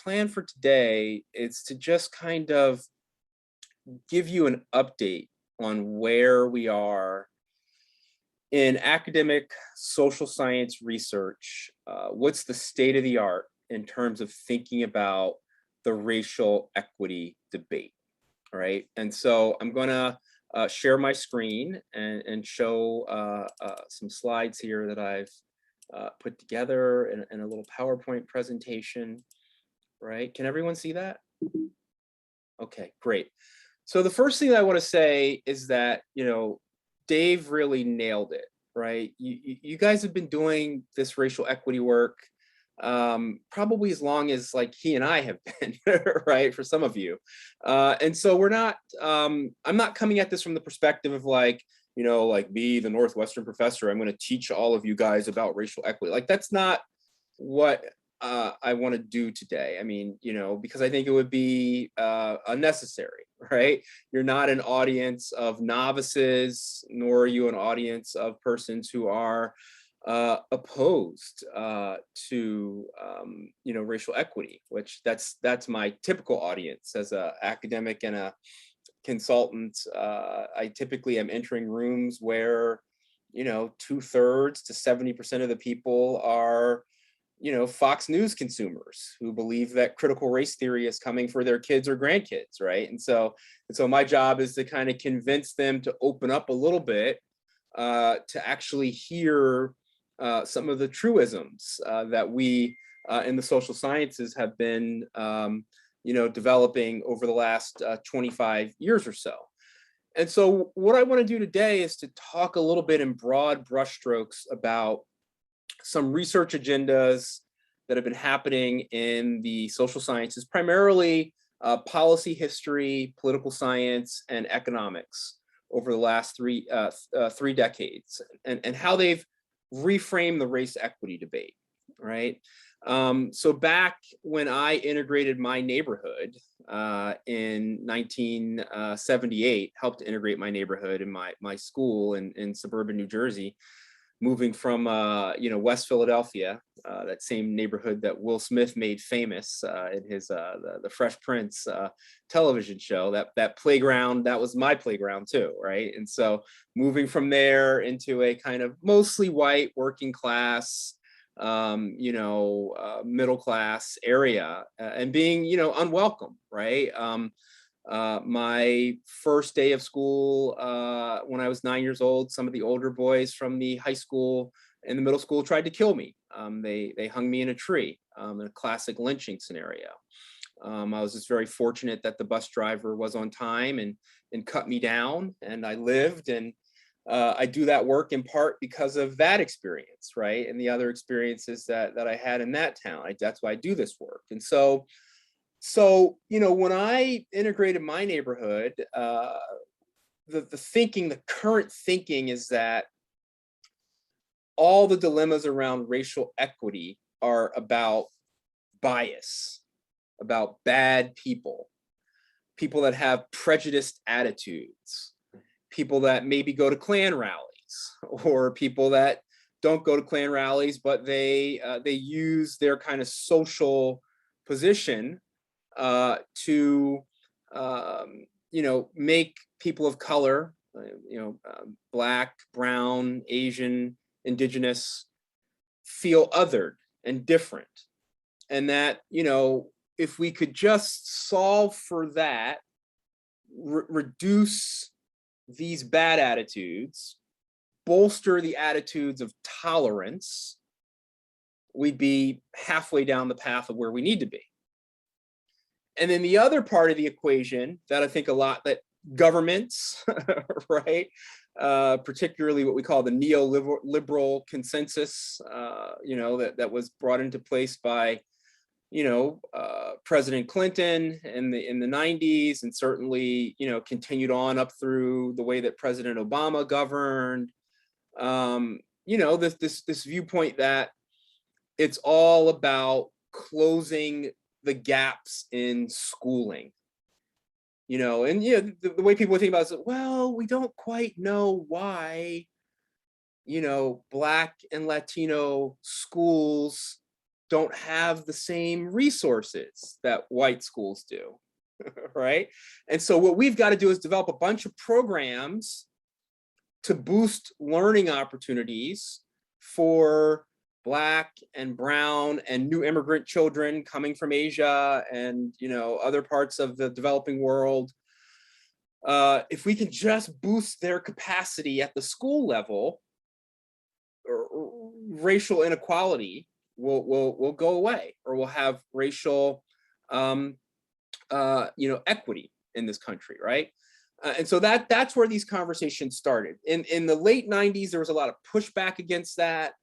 plan for today is to just kind of give you an update on where we are in academic social science research. What's the state of the art in terms of thinking about the racial equity debate, right? And so I'm going to share my screen and show some slides here that I've put together in a little PowerPoint presentation, right? Can everyone see that? Okay, great. So the first thing that I want to say is that, Dave really nailed it, right? You guys have been doing this racial equity work probably as long as like he and I have been, right? For some of you. And so we're not, I'm not coming at this from the perspective of like, like me, the Northwestern professor, I'm going to teach all of you guys about racial equity. Like that's not what I want to do today. I mean, because I think it would be unnecessary, right? You're not an audience of novices, nor are you an audience of persons who are opposed to racial equity, which that's my typical audience as an academic and a consultant. I typically am entering rooms where 2/3 to 70% of the people are Fox News consumers who believe that critical race theory is coming for their kids or grandkids, right? And so my job is to kind of convince them to open up a little bit to actually hear some of the truisms that we in the social sciences have been developing over the last 25 years or so. And so what I want to do today is to talk a little bit in broad brushstrokes about some research agendas that have been happening in the social sciences, primarily policy history, political science, and economics over the last three decades, and how they've reframed the race equity debate, right? So back when I integrated my neighborhood in 1978, helped to integrate my neighborhood in my school in suburban New Jersey, moving from West Philadelphia, that same neighborhood that Will Smith made famous in his the Fresh Prince television show. That playground, that was my playground too, right? And so moving from there into a kind of mostly white working class, middle class area, and being unwelcome, right? My first day of school, when I was 9 years old, some of the older boys from the high school and the middle school tried to kill me. They hung me in a tree, in a classic lynching scenario. I was just very fortunate that the bus driver was on time and cut me down, and I lived. And I do that work in part because of that experience, right? And the other experiences that I had in that town. That's why I do this work. And so when I integrated my neighborhood, the current thinking is that all the dilemmas around racial equity are about bias, about bad people that have prejudiced attitudes, people that maybe go to Klan rallies, or people that don't go to Klan rallies, but they use their kind of social position to make people of color, Black, brown, Asian, indigenous, feel othered and different. And that, if we could just solve for that, reduce these bad attitudes, bolster the attitudes of tolerance, we'd be halfway down the path of where we need to be. And then the other part of the equation that I think a lot that governments, right, particularly what we call the neoliberal consensus, that was brought into place by, President Clinton in the 90s, and certainly, continued on up through the way that President Obama governed. This viewpoint that it's all about closing the gaps in schooling, the way people think about it is, well, we don't quite know why, Black and Latino schools don't have the same resources that white schools do, right? And so what we've got to do is develop a bunch of programs to boost learning opportunities for Black and brown and new immigrant children coming from Asia and, you know, other parts of the developing world. If we can just boost their capacity at the school level, racial inequality will go away, or we'll have racial equity in this country, right? And so that's where these conversations started. In the late 90s, there was a lot of pushback against that.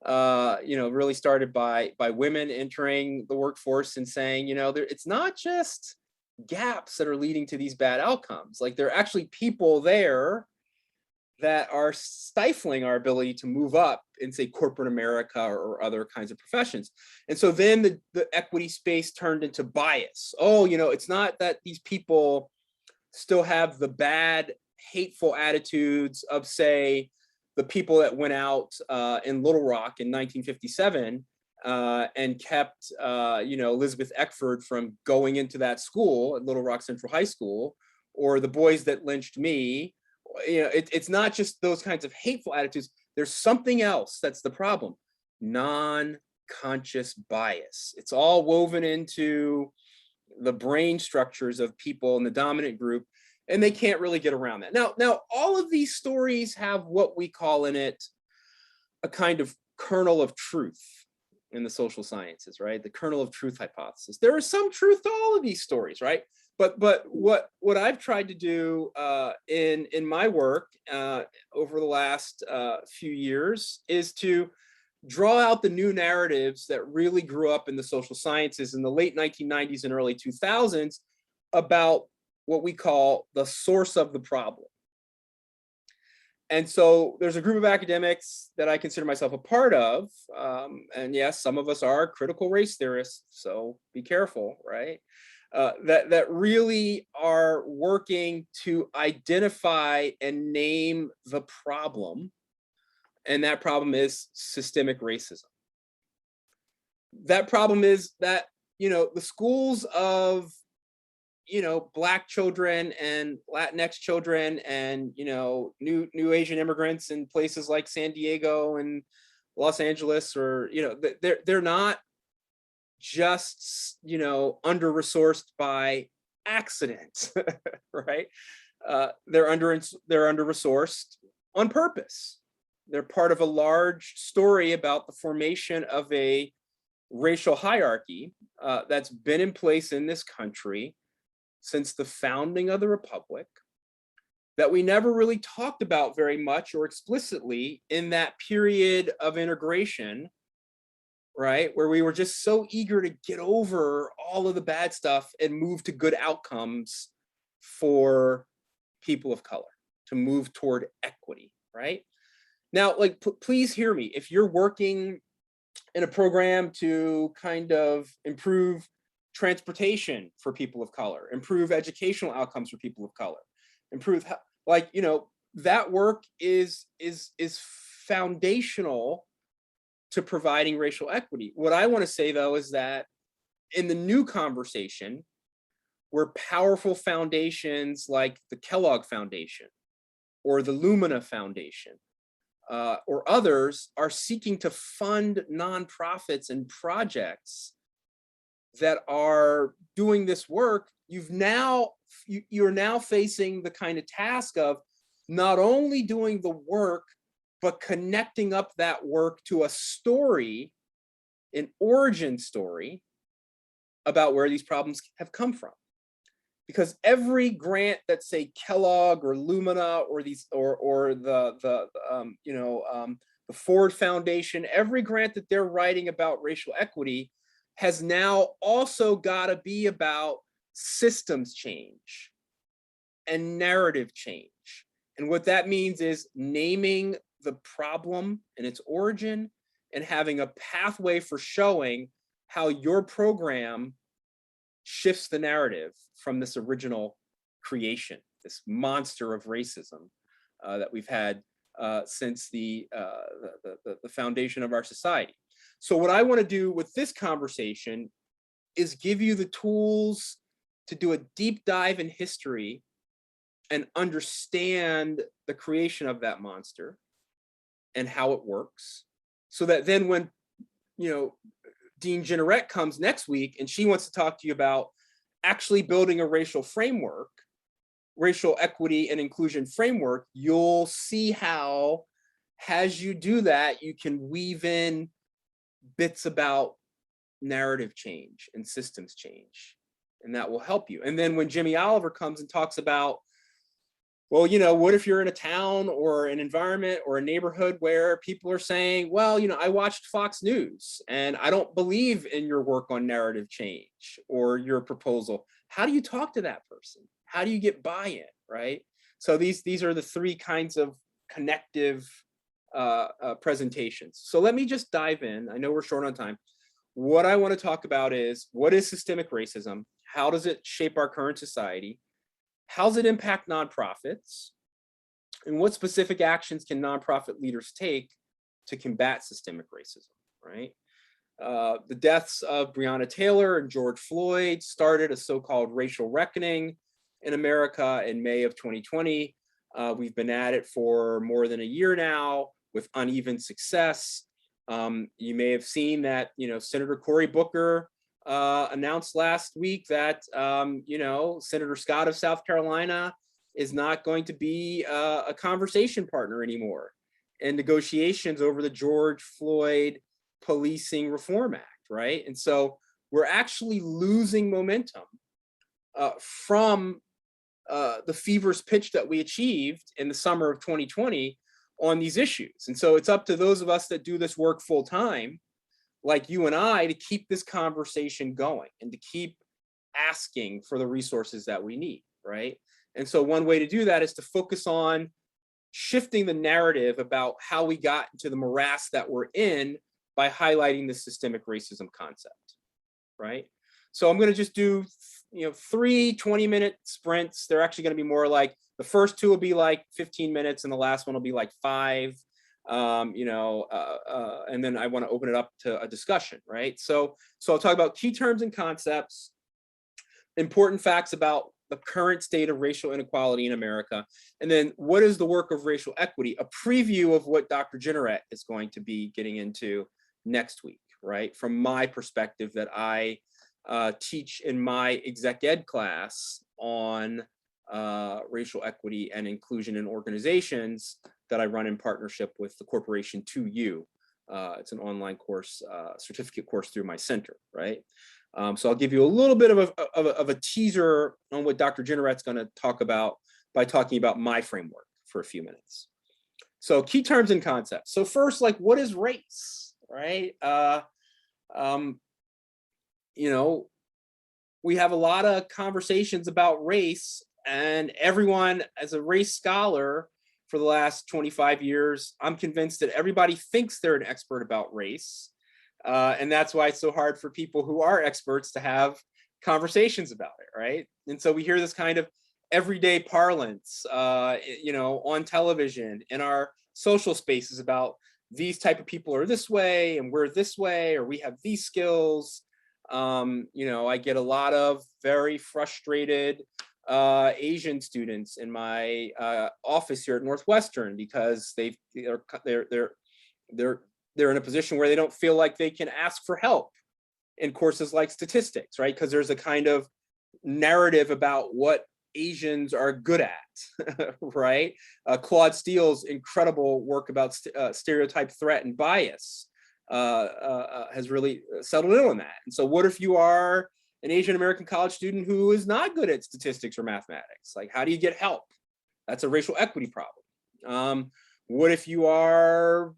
Really started by women entering the workforce and saying, it's not just gaps that are leading to these bad outcomes. Like, there are actually people there that are stifling our ability to move up in, say, corporate America or other kinds of professions. And so then the equity space turned into bias. Oh, it's not that these people still have the bad, hateful attitudes of, say, the people that went out in Little Rock in 1957 and kept, Elizabeth Eckford from going into that school at Little Rock Central High School, or the boys that lynched me. It's not just those kinds of hateful attitudes. There's something else that's the problem: non-conscious bias. It's all woven into the brain structures of people in the dominant group, and they can't really get around that. Now, all of these stories have what we call in it a kind of kernel of truth in the social sciences, right? The kernel of truth hypothesis. There is some truth to all of these stories, right? But what I've tried to do in my work over the last few years is to draw out the new narratives that really grew up in the social sciences in the late 1990s and early 2000s about what we call the source of the problem. And so there's a group of academics that I consider myself a part of. And yes, some of us are critical race theorists, so be careful, right? That really are working to identify and name the problem. And that problem is systemic racism. That problem is that, the schools of, Black children and Latinx children and, new Asian immigrants in places like San Diego and Los Angeles, or, they're not just, under-resourced by accident, right? They're under-resourced on purpose. They're part of a large story about the formation of a racial hierarchy that's been in place in this country since the founding of the Republic, that we never really talked about very much or explicitly in that period of integration, right? Where we were just so eager to get over all of the bad stuff and move to good outcomes for people of color, to move toward equity, right? Now, please hear me. If you're working in a program to kind of improve transportation for people of color, improve educational outcomes for people of color, improve, that work is foundational to providing racial equity. What I want to say, though, is that in the new conversation, where powerful foundations like the Kellogg Foundation or the Lumina Foundation or others are seeking to fund nonprofits and projects that are doing this work, you're now facing the kind of task of not only doing the work, but connecting up that work to a story, an origin story about where these problems have come from. Because every grant that, say, Kellogg or Lumina or these or the Ford Foundation, every grant that they're writing about racial equity has now also got to be about systems change and narrative change. And what that means is naming the problem and its origin and having a pathway for showing how your program shifts the narrative from this original creation, this monster of racism that we've had since the foundation of our society. So what I want to do with this conversation is give you the tools to do a deep dive in history and understand the creation of that monster and how it works, so that then when, Dean Jeanneret comes next week and she wants to talk to you about actually building a racial framework, racial equity and inclusion framework, you'll see how, as you do that, you can weave in bits about narrative change and systems change, and that will help you. And then when Jimmy Oliver comes and talks about, well, what if you're in a town or an environment or a neighborhood where people are saying, well, I watched Fox News and I don't believe in your work on narrative change or your proposal. How do you talk to that person? How do you get buy-in, right? So these are the three kinds of connective presentations. So let me just dive in. I know we're short on time. What I want to talk about is, what is systemic racism? How does it shape our current society? How does it impact nonprofits? And what specific actions can nonprofit leaders take to combat systemic racism, right? The deaths of Breonna Taylor and George Floyd started a so-called racial reckoning in America in May of 2020. We've been at it for more than a year now with uneven success. You may have seen that, Senator Cory Booker announced last week that, Senator Scott of South Carolina is not going to be a conversation partner anymore in negotiations over the George Floyd Policing Reform Act, right? And so we're actually losing momentum from the feverish pitch that we achieved in the summer of 2020 on these issues. And so it's up to those of us that do this work full time, like you and I, to keep this conversation going and to keep asking for the resources that we need, right? And so one way to do that is to focus on shifting the narrative about how we got into the morass that we're in by highlighting the systemic racism concept, right? So I'm going to just do, 3 20-minute sprints. They're actually going to be more like, the first 2 will be like 15 minutes and the last one will be like 5. And then I want to open it up to a discussion, right? So I'll talk about key terms and concepts, important facts about the current state of racial inequality in America, and then what is the work of racial equity, a preview of what Dr. Jeanneret is going to be getting into next week, right? From my perspective that I teach in my exec ed class on racial equity and inclusion in organizations that I run in partnership with the corporation 2U. It's an online course, certificate course through my center, right? So I'll give you a little bit of a teaser on what Dr. Jeanneret's going to talk about by talking about my framework for a few minutes. So key terms and concepts. So first, like, what is race, right? We have a lot of conversations about race, and everyone, as a race scholar for the last 25 years, I'm convinced that everybody thinks they're an expert about race. And that's why it's so hard for people who are experts to have conversations about it, right? And so we hear this kind of everyday parlance, on television, in our social spaces about these type of people are this way and we're this way, or we have these skills. I get a lot of very frustrated Asian students in my office here at Northwestern because they're in a position where they don't feel like they can ask for help in courses like statistics, right? Because there's a kind of narrative about what Asians are good at, right? Claude Steele's incredible work about stereotype, threat, and bias has really settled in on that. And so what if you are an Asian American college student who is not good at statistics or mathematics? Like, how do you get help? That's a racial equity problem. What if you are,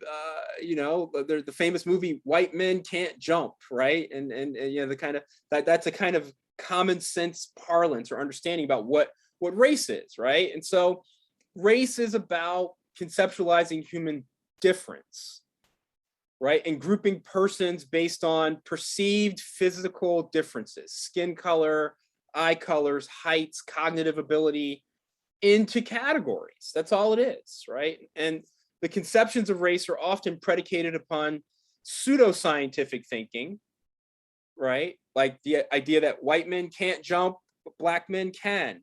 the famous movie White Men Can't Jump, right? And the kind of that's a kind of common sense parlance or understanding about what race is, right? And so race is about conceptualizing human difference, right? And grouping persons based on perceived physical differences, skin color, eye colors, heights, cognitive ability, into categories. That's all it is, right? And the conceptions of race are often predicated upon pseudoscientific thinking, right? Like the idea that white men can't jump, but black men can,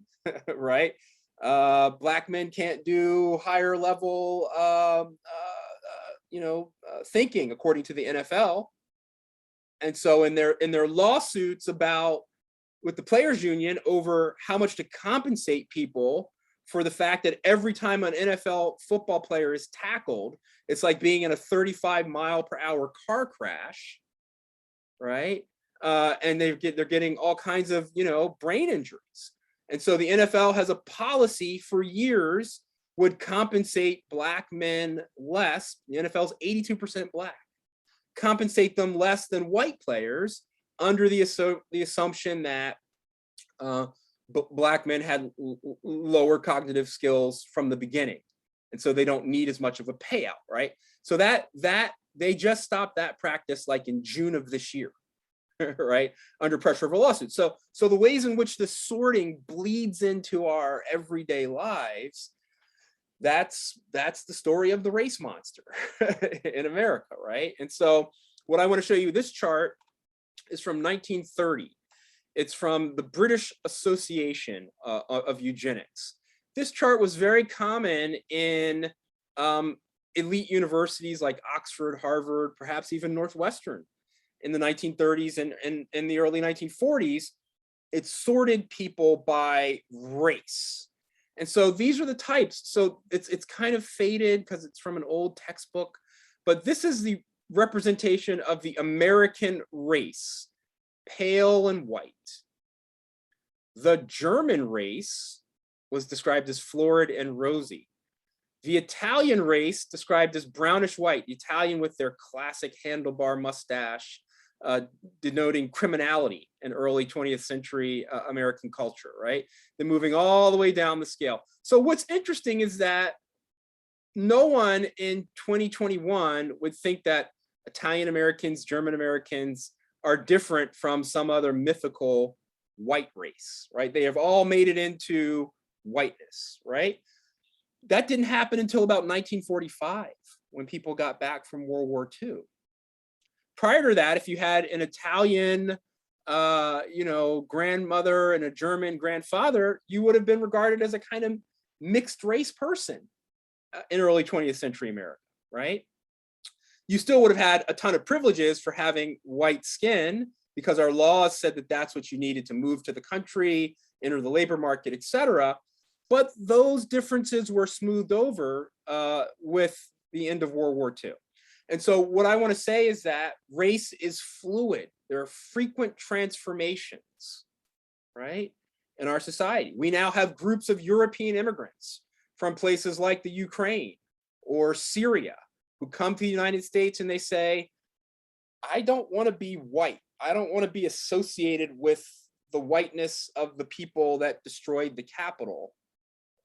right? Black men can't do higher level, thinking according to the NFL. And so in their lawsuits about with the players union over how much to compensate people for the fact that every time an NFL football player is tackled, it's like being in a 35-mile-per-hour car crash, right? And they're getting all kinds of brain injuries. And so the NFL has a policy for years would compensate black men less. The NFL's 82% black. Compensate them less than white players under the assumption that black men had lower cognitive skills from the beginning, and so they don't need as much of a payout, right? So that they just stopped that practice like in June of this year, right? Under pressure of a lawsuit. So the ways in which the sorting bleeds into our everyday lives, that's the story of the race monster in America, right? And so what I want to show you, this chart is from 1930. It's from the British Association of Eugenics. This chart was very common in elite universities like Oxford, Harvard, perhaps even Northwestern in the 1930s and in the early 1940s. It sorted people by race. And so these are the types. So it's kind of faded because it's from an old textbook, but this is the representation of the American race, pale and white. The German race was described as florid and rosy. The Italian race described as brownish white, Italian with their classic handlebar mustache, denoting criminality in early 20th century American culture, right? Then moving all the way down the scale. So what's interesting is that no one in 2021 would think that Italian Americans, German Americans are different from some other mythical white race, right? They have all made it into whiteness, right? That didn't happen until about 1945 when people got back from World War II. Prior to that, if you had an Italian, grandmother and a German grandfather, you would have been regarded as a kind of mixed race person in early 20th century America, right? You still would have had a ton of privileges for having white skin because our laws said that that's what you needed to move to the country, enter the labor market, etc. But those differences were smoothed over with the end of World War II. And so what I want to say is that race is fluid. There are frequent transformations, right, in our society. We now have groups of European immigrants from places like the Ukraine or Syria who come to the United States and they say, I don't want to be white. I don't want to be associated with the whiteness of the people that destroyed the Capitol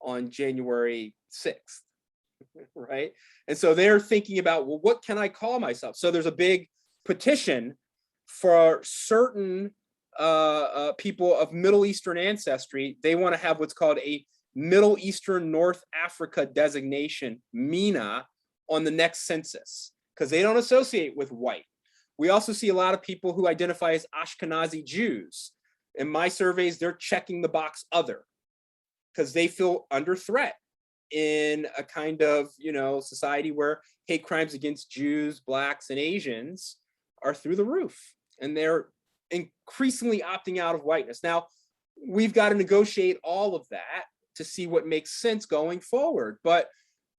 on January 6th. Right? And so they're thinking about, well, what can I call myself? So there's a big petition for certain people of Middle Eastern ancestry. They want to have what's called a Middle Eastern North Africa designation, MENA, on the next census, because they don't associate with white. We also see a lot of people who identify as Ashkenazi Jews. In my surveys, they're checking the box other because they feel under threat in a kind of, society where hate crimes against Jews, Blacks, and Asians are through the roof. And they're increasingly opting out of whiteness. Now, we've got to negotiate all of that to see what makes sense going forward. But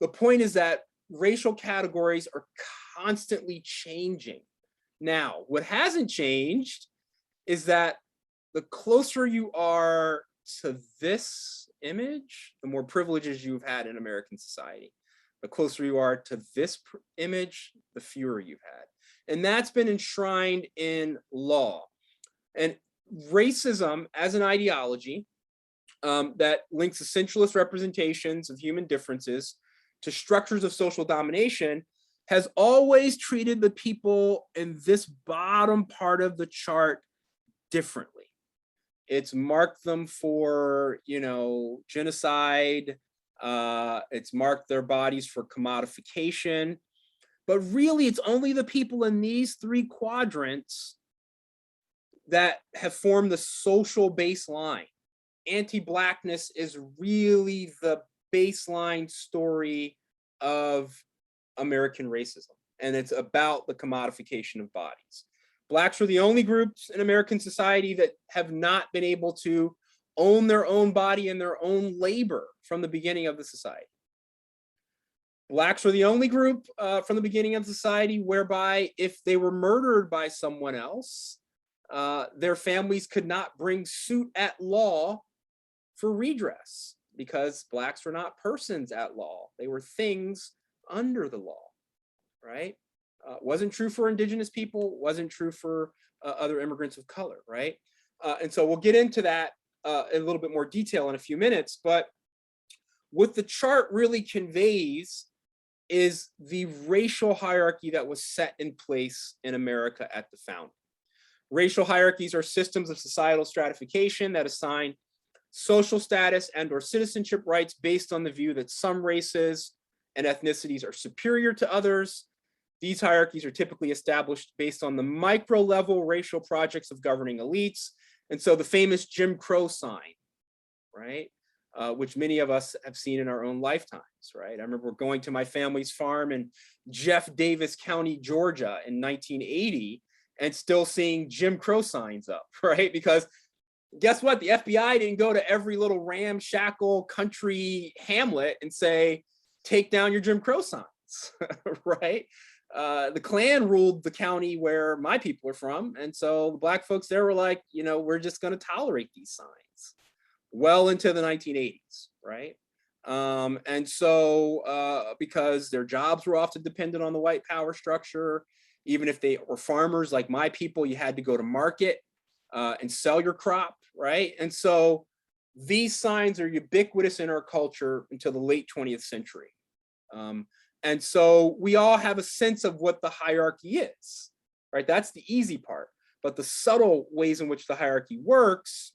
the point is that racial categories are constantly changing. Now, what hasn't changed is that the closer you are to this image, the more privileges you've had in American society. The closer you are to this image, the fewer you've had. And that's been enshrined in law. And racism as an ideology that links essentialist representations of human differences to structures of social domination has always treated the people in this bottom part of the chart differently. It's marked them for, genocide. It's marked their bodies for commodification. But really, it's only the people in these three quadrants that have formed the social baseline. Anti-Blackness is really the baseline story of American racism, and it's about the commodification of bodies. Blacks are the only groups in American society that have not been able to own their own body and their own labor from the beginning of the society. Blacks were the only group from the beginning of society whereby if they were murdered by someone else, their families could not bring suit at law for redress, because Blacks were not persons at law. They were things under the law, right? Wasn't true for indigenous people, wasn't true for other immigrants of color, right? And so we'll get into that in a little bit more detail in a few minutes, but what the chart really conveys is the racial hierarchy that was set in place in America at the founding. Racial hierarchies are systems of societal stratification that assign social status and or citizenship rights based on the view that some races and ethnicities are superior to others. These hierarchies are typically established based on the micro level racial projects of governing elites. And so the famous Jim Crow sign, right? Which many of us have seen in our own lifetimes, right? I remember going to my family's farm in Jeff Davis County, Georgia in 1980 and still seeing Jim Crow signs up, right? Because guess what? The FBI didn't go to every little ramshackle country hamlet and say, take down your Jim Crow signs, right? The Klan ruled the county where my people are from. And so the Black folks there were like, you know, we're just going to tolerate these signs well into the 1980s, right? And so because their jobs were often dependent on the white power structure, even if they were farmers like my people, you had to go to market and sell your crop, right? And so these signs are ubiquitous in our culture until the late 20th century. And so we all have a sense of what the hierarchy is, right? That's the easy part. But the subtle ways in which the hierarchy works,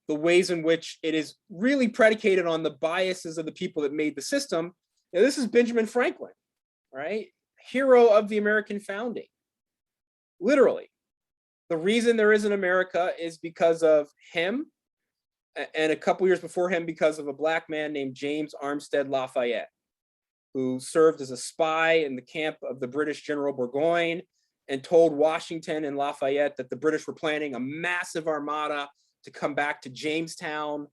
the ways in which it is really predicated on the biases of the people that made the system. Now, this is Benjamin Franklin, right? Hero of the American founding. Literally, the reason there is an America is because of him, and a couple years before him because of a Black man named James Armstead Lafayette, who served as a spy in the camp of the British General Burgoyne and told Washington and Lafayette that the British were planning a massive armada to come back to Jamestown.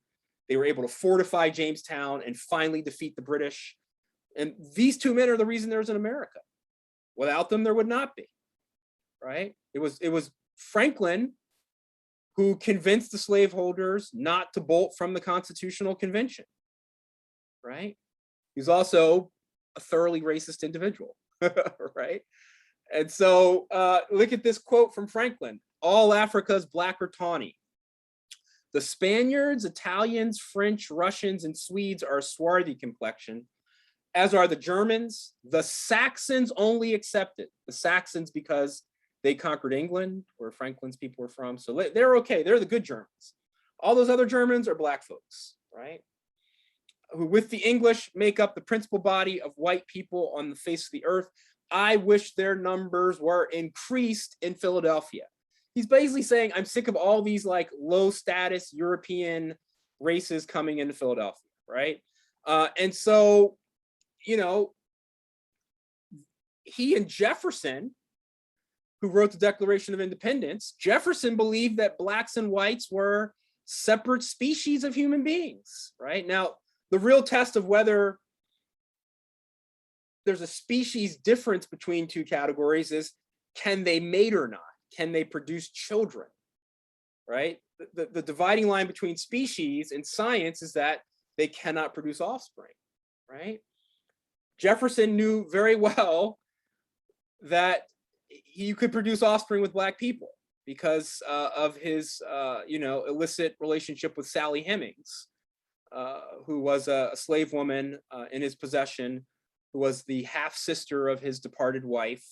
They were able to fortify Jamestown and finally defeat the British. And these two men are the reason there's an America. Without them, there would not be, right? It was Franklin who convinced the slaveholders not to bolt from the Constitutional Convention, right? He's also a thoroughly racist individual, right? And so look at this quote from Franklin: all Africa's black or tawny. The Spaniards, Italians, French, Russians, and Swedes are swarthy complexion, as are the Germans. The Saxons only accepted. The Saxons because they conquered England, where Franklin's people were from. So they're okay. They're the good Germans. All those other Germans are Black folks, right? Who with the English make up the principal body of white people on the face of the earth. I wish their numbers were increased in Philadelphia. He's basically saying, I'm sick of all these like low status European races coming into Philadelphia, right? And so, you know, he and Jefferson, who wrote the Declaration of Independence, Jefferson believed that Blacks and whites were separate species of human beings, right? Now, the real test of whether there's a species difference between two categories is, can they mate or not? Can they produce children, right? The dividing line between species in science is that they cannot produce offspring, right? Jefferson knew very well that you could produce offspring with Black people because of his, you know, illicit relationship with Sally Hemings, who was a slave woman in his possession, who was the half sister of his departed wife,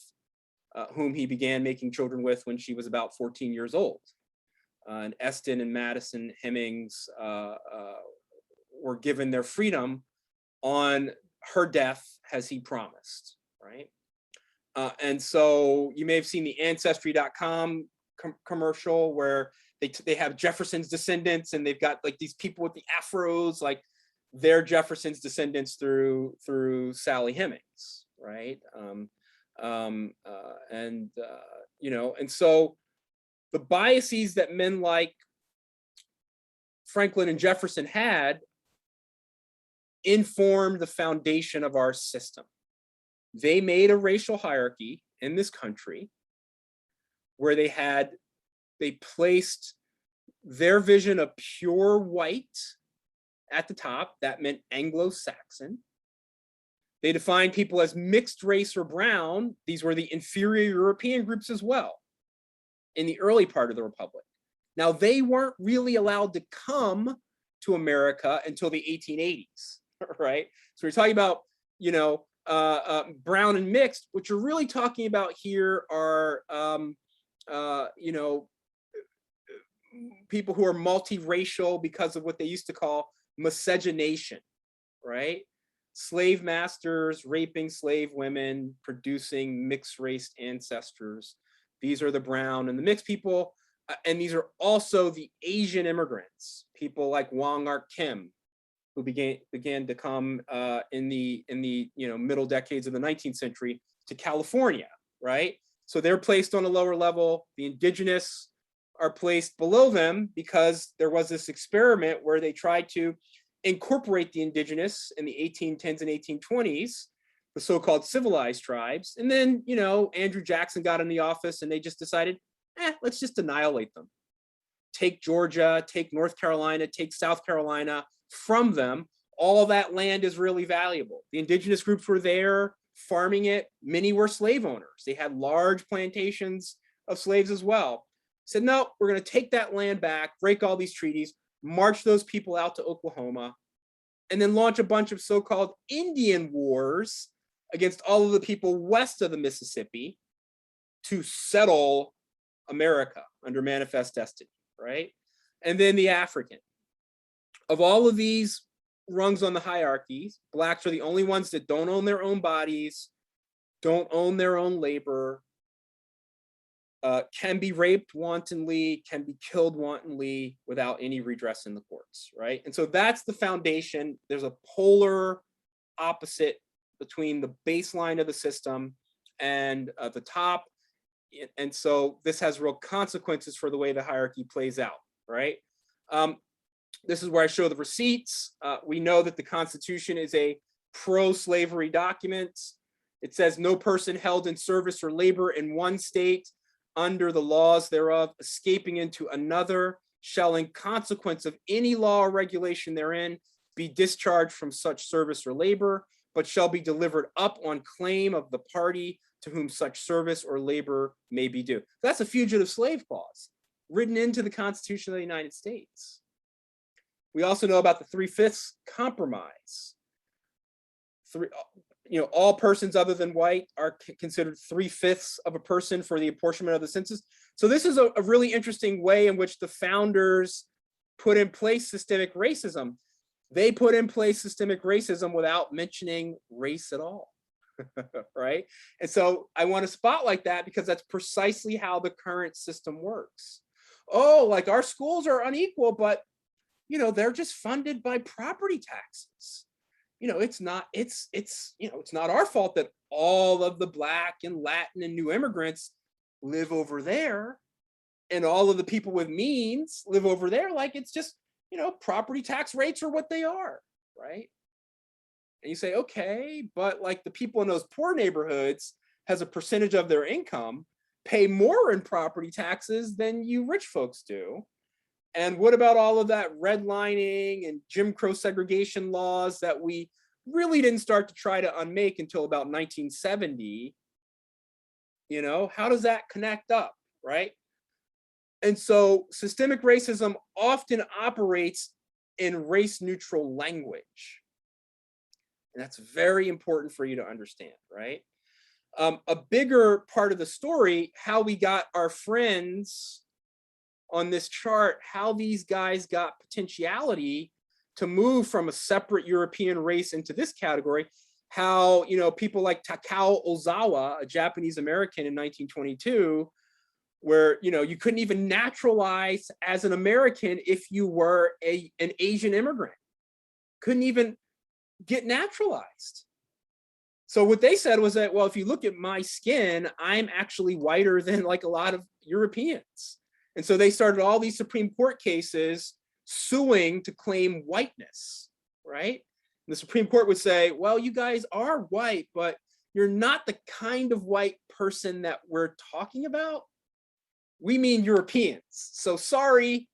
whom he began making children with when she was about 14 years old. And Eston and Madison Hemings were given their freedom on her death as he promised, right? And so you may have seen the Ancestry.com commercial where they have Jefferson's descendants, and they've got like these people with the afros, like they're Jefferson's descendants through Sally Hemings, right? You know, and so the biases that men like Franklin and Jefferson had informed the foundation of our system. They made a racial hierarchy in this country where they placed their vision of pure white at the top. That meant Anglo-Saxon. They defined people as mixed race or brown. These were the inferior European groups as well in the early part of the Republic. Now, they weren't really allowed to come to America until the 1880s, right? So we're talking about, you know, brown and mixed. What you're really talking about here are, you know, people who are multiracial because of what they used to call miscegenation, right? Slave masters raping slave women, producing mixed race ancestors. These are the brown and the mixed people. And these are also the Asian immigrants, people like Wong Ark Kim, who began to come in the you know, middle decades of the 19th century to California, right? So they're placed on a lower level. The indigenous are placed below them because there was this experiment where they tried to incorporate the indigenous in the 1810s and 1820s, the so-called civilized tribes. And then, you know, Andrew Jackson got in the office and they just decided, let's just annihilate them. Take Georgia, take North Carolina, take South Carolina from them. All that land is really valuable. The indigenous groups were there farming it. Many were slave owners. They had large plantations of slaves as well. Said, no, we're going to take that land back, break all these treaties, march those people out to Oklahoma, and then launch a bunch of so-called Indian wars against all of the people west of the Mississippi to settle America under manifest destiny, right? And then the African. Of all of these rungs on the hierarchy, blacks are the only ones that don't own their own bodies, don't own their own labor, can be raped wantonly, can be killed wantonly without any redress in the courts, right? And so that's the foundation. There's a polar opposite between the baseline of the system and the top. And so this has real consequences for the way the hierarchy plays out, right? This is where I show the receipts. We know that the Constitution is a pro-slavery document. It says no person held in service or labor in one state under the laws thereof, escaping into another, shall in consequence of any law or regulation therein be discharged from such service or labor, but shall be delivered up on claim of the party to whom such service or labor may be due. That's a fugitive slave clause written into the Constitution of the United States. We also know about the 3/5 compromise. You know, all persons other than white are considered 3/5 of a person for the apportionment of the census. So this is a really interesting way in which the founders put in place systemic racism. They put in place systemic racism without mentioning race at all, right? And so I want to spotlight that because that's precisely how the current system works. Oh, like our schools are unequal, but you know, they're just funded by property taxes. You know, it's not our fault that all of the Black and Latin and new immigrants live over there and all of the people with means live over there. Like, it's just, you know, property tax rates are what they are, right? And you say, okay, but like the people in those poor neighborhoods has a percentage of their income pay more in property taxes than you rich folks do. And what about all of that redlining and Jim Crow segregation laws that we really didn't start to try to unmake until about 1970? You know, how does that connect up, right? And so systemic racism often operates in race-neutral language. And that's very important for you to understand, right? A bigger part of the story, how we got our friends on this chart, how these guys got potentiality to move from a separate European race into this category, how, people like Takao Ozawa, a Japanese American in 1922, where, you couldn't even naturalize as an American if you were an Asian immigrant. Couldn't even get naturalized. So what they said was that, well, if you look at my skin, I'm actually whiter than like a lot of Europeans. And so they started all these Supreme Court cases suing to claim whiteness, right? And the Supreme Court would say, well, you guys are white, but you're not the kind of white person that we're talking about. We mean Europeans. So sorry,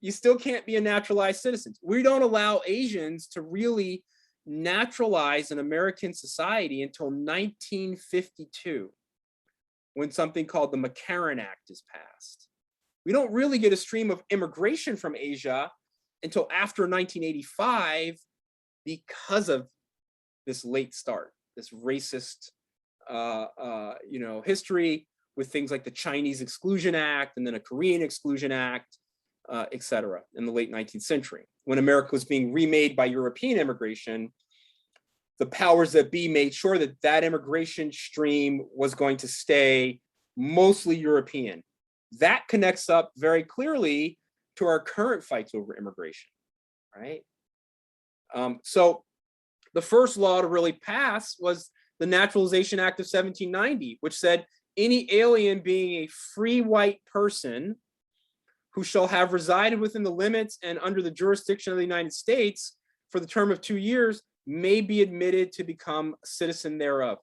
you still can't be a naturalized citizen. We don't allow Asians to really naturalize in American society until 1952, when something called the McCarran Act is passed. We don't really get a stream of immigration from Asia until after 1985 because of this late start, this racist, history with things like the Chinese Exclusion Act and then a Korean Exclusion Act, et cetera, in the late 19th century. When America was being remade by European immigration, the powers that be made sure that that immigration stream was going to stay mostly European. That connects up very clearly to our current fights over immigration, right? So the first law to really pass was the Naturalization Act of 1790, which said any alien being a free white person who shall have resided within the limits and under the jurisdiction of the United States for the term of 2 years may be admitted to become a citizen thereof.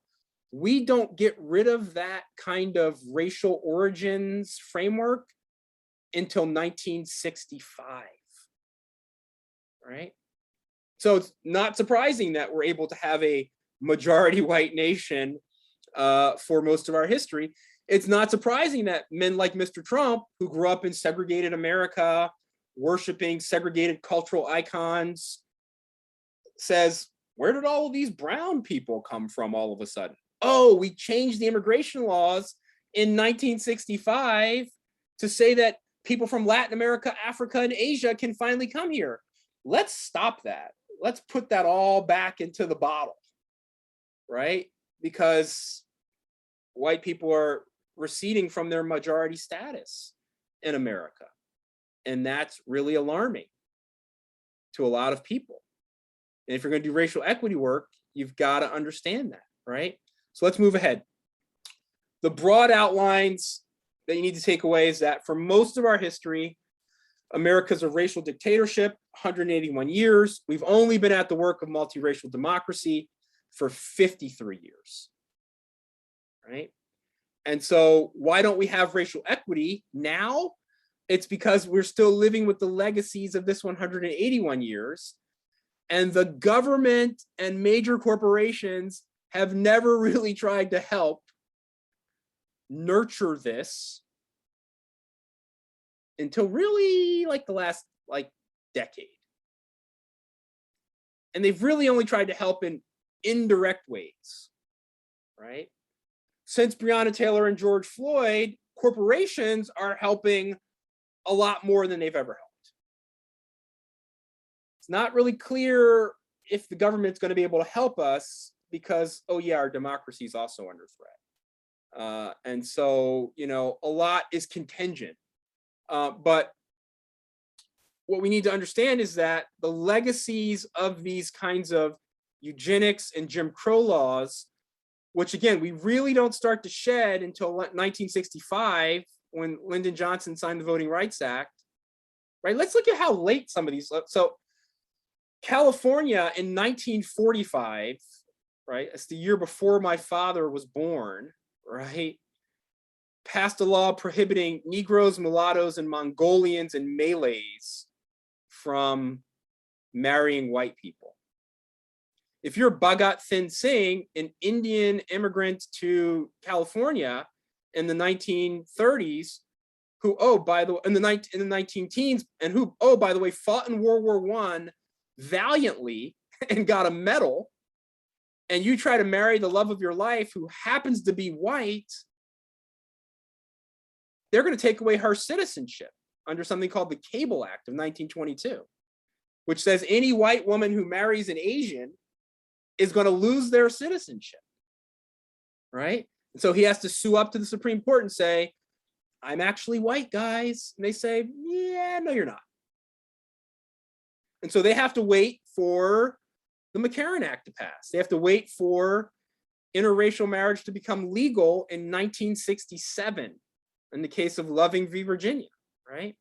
We don't get rid of that kind of racial origins framework until 1965, right? So it's not surprising that we're able to have a majority white nation for most of our history. It's not surprising that men like Mr. Trump, who grew up in segregated America, worshiping segregated cultural icons, says, where did all of these brown people come from all of a sudden? Oh, we changed the immigration laws in 1965 to say that people from Latin America, Africa, and Asia can finally come here. Let's stop that. Let's put that all back into the bottle, right? Because white people are receding from their majority status in America. And that's really alarming to a lot of people. And if you're going to do racial equity work, you've got to understand that, right? So let's move ahead. The broad outlines that you need to take away is that for most of our history, America's a racial dictatorship, 181 years. We've only been at the work of multiracial democracy for 53 years, right? And so why don't we have racial equity now? It's because we're still living with the legacies of this 181 years. And the government and major corporations have never really tried to help nurture this until really like the last decade. And they've really only tried to help in indirect ways, right? Since Breonna Taylor and George Floyd, corporations are helping a lot more than they've ever helped. It's not really clear if the government's going to be able to help us because, oh yeah, our democracy is also under threat. And so, a lot is contingent. But what we need to understand is that the legacies of these kinds of eugenics and Jim Crow laws, which again, we really don't start to shed until 1965 when Lyndon Johnson signed the Voting Rights Act, right? Let's look at how late some of these, so California in 1945, right? It's the year before my father was born, right? Passed a law prohibiting Negroes, mulattoes, and Mongolians and Malays from marrying white people. If you're Bhagat Singh Singh, an Indian immigrant to California in the 1930s, who, in the 19 teens, and who, by the way, fought in World War I valiantly and got a medal, and you try to marry the love of your life who happens to be white, they're going to take away her citizenship under something called the Cable Act of 1922, which says any white woman who marries an Asian is going to lose their citizenship, right? And so he has to sue up to the Supreme Court and say, I'm actually white, guys. And they say, yeah, no, you're not. And so they have to wait for the McCarran Act to pass. They have to wait for interracial marriage to become legal in 1967 in the case of Loving v. Virginia, right?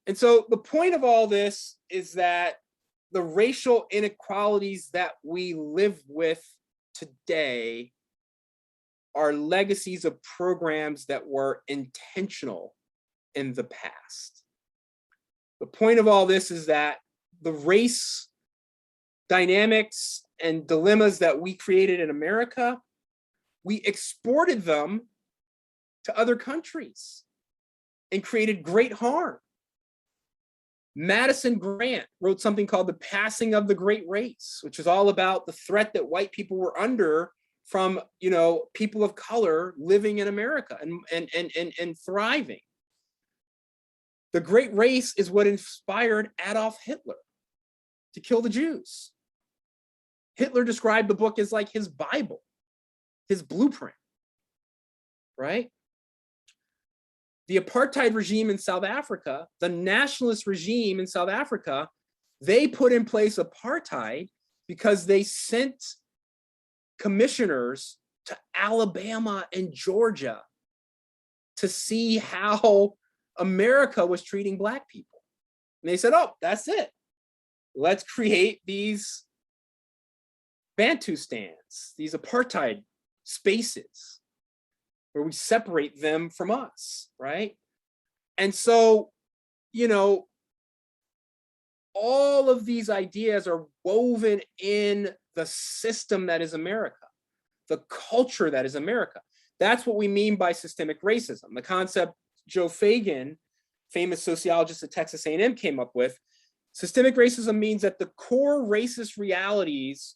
And so the point of all this is that the racial inequalities that we live with today are legacies of programs that were intentional in the past. The point of all this is that the race dynamics and dilemmas that we created in America, we exported them to other countries and created great harm. Madison Grant wrote something called The Passing of the Great Race, which is all about the threat that white people were under from, people of color living in America and thriving. The Great Race is what inspired Adolf Hitler to kill the Jews. Hitler described the book as like his Bible, his blueprint, right? The apartheid regime in South Africa, the nationalist regime in South Africa, they put in place apartheid because they sent commissioners to Alabama and Georgia to see how America was treating Black people. And they said, oh, that's it. Let's create these Bantustans, these apartheid spaces where we separate them from us, right? And so, all of these ideas are woven in the system that is America, the culture that is America. That's what we mean by systemic racism. The concept Joe Fagan, famous sociologist at Texas A&M, came up with. Systemic racism means that the core racist realities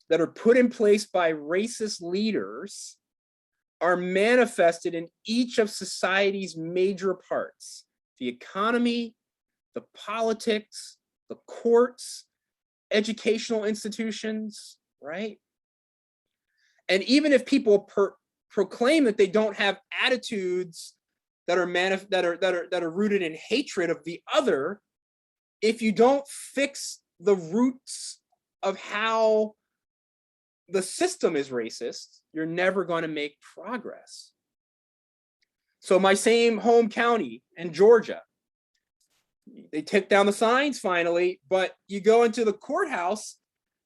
that are put in place by racist leaders are manifested in each of society's major parts: the economy, the politics, the courts, educational institutions, right? And even if people proclaim that they don't have attitudes that are rooted in hatred of the other, if you don't fix the roots of how the system is racist, you're never going to make progress. So my same home county in Georgia, they took down the signs finally, but you go into the courthouse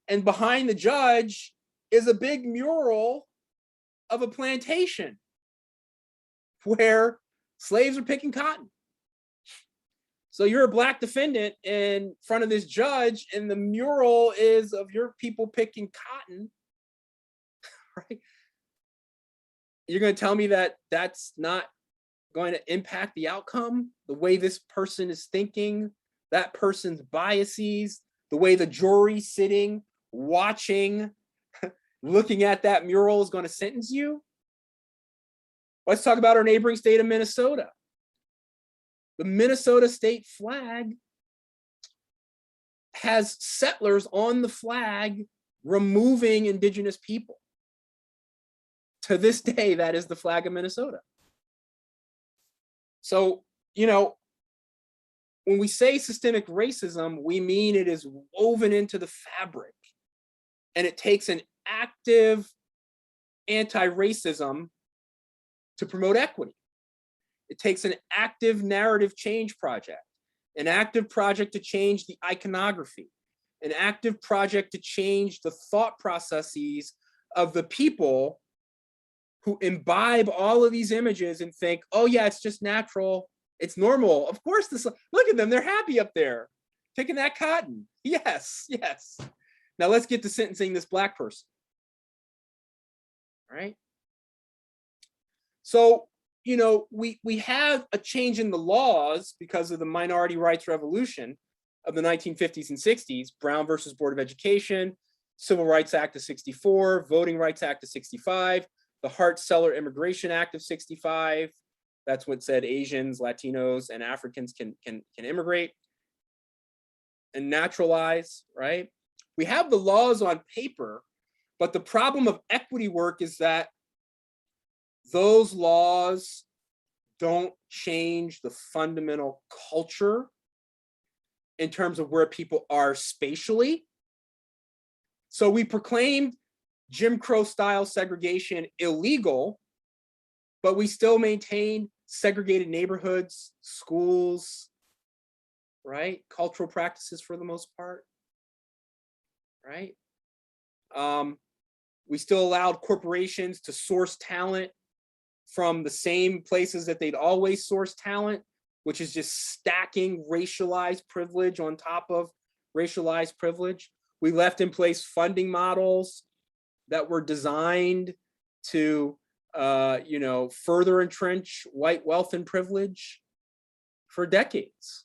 and behind the judge is a big mural of a plantation where slaves are picking cotton. So you're a Black defendant in front of this judge and the mural is of your people picking cotton, right? You're going to tell me that that's not going to impact the outcome, the way this person is thinking, that person's biases, the way the jury sitting, watching, looking at that mural is going to sentence you? Let's talk about our neighboring state of Minnesota. The Minnesota state flag has settlers on the flag removing indigenous people. To this day, that is the flag of Minnesota. So, when we say systemic racism, we mean it is woven into the fabric, and it takes an active anti-racism to promote equity. It takes an active narrative change project, an active project to change the iconography, an active project to change the thought processes of the people who imbibe all of these images and think, oh yeah, it's just natural, it's normal. Of course, look at them, they're happy up there, picking that cotton. Yes, yes. Now let's get to sentencing this Black person. All right. So, we have a change in the laws because of the minority rights revolution of the 1950s and 60s, Brown versus Board of Education, Civil Rights Act of 64, Voting Rights Act of 65, the Hart-Celler Immigration Act of 65. That's what said Asians, Latinos, and Africans can immigrate and naturalize, right? We have the laws on paper, but the problem of equity work is that those laws don't change the fundamental culture in terms of where people are spatially. So we proclaimed Jim Crow style segregation illegal, but we still maintain segregated neighborhoods, schools, right? Cultural practices for the most part, right? We still allowed corporations to source talent from the same places that they'd always source talent, which is just stacking racialized privilege on top of racialized privilege. We left in place funding models that were designed to further entrench white wealth and privilege for decades.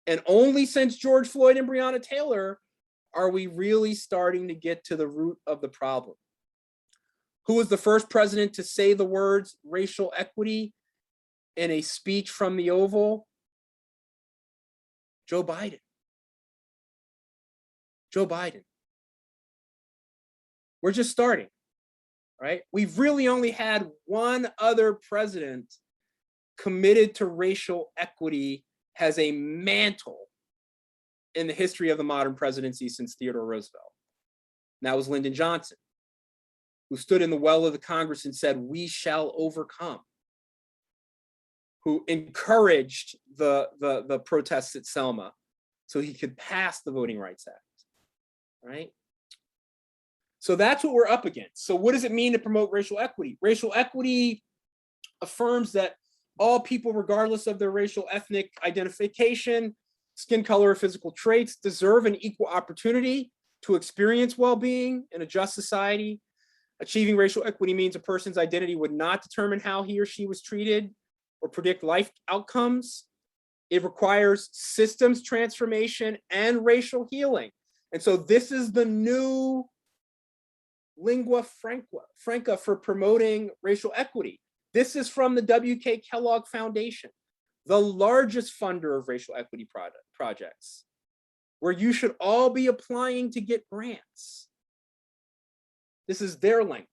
And only since George Floyd and Breonna Taylor are we really starting to get to the root of the problem. Who was the first president to say the words racial equity in a speech from the Oval? Joe Biden. Joe Biden. We're just starting, right? We've really only had one other president committed to racial equity as a mantle in the history of the modern presidency since Theodore Roosevelt. And that was Lyndon Johnson, who stood in the well of the Congress and said, "We shall overcome," who encouraged the protests at Selma so he could pass the Voting Rights Act, right? So that's what we're up against. So what does it mean to promote racial equity? Racial equity affirms that all people, regardless of their racial ethnic identification, skin color, or physical traits, deserve an equal opportunity to experience well-being in a just society. Achieving racial equity means a person's identity would not determine how he or she was treated or predict life outcomes. It requires systems transformation and racial healing. And so this is the new lingua franca for promoting racial equity. This is from the W.K. Kellogg Foundation, the largest funder of racial equity projects, where you should all be applying to get grants. This is their language.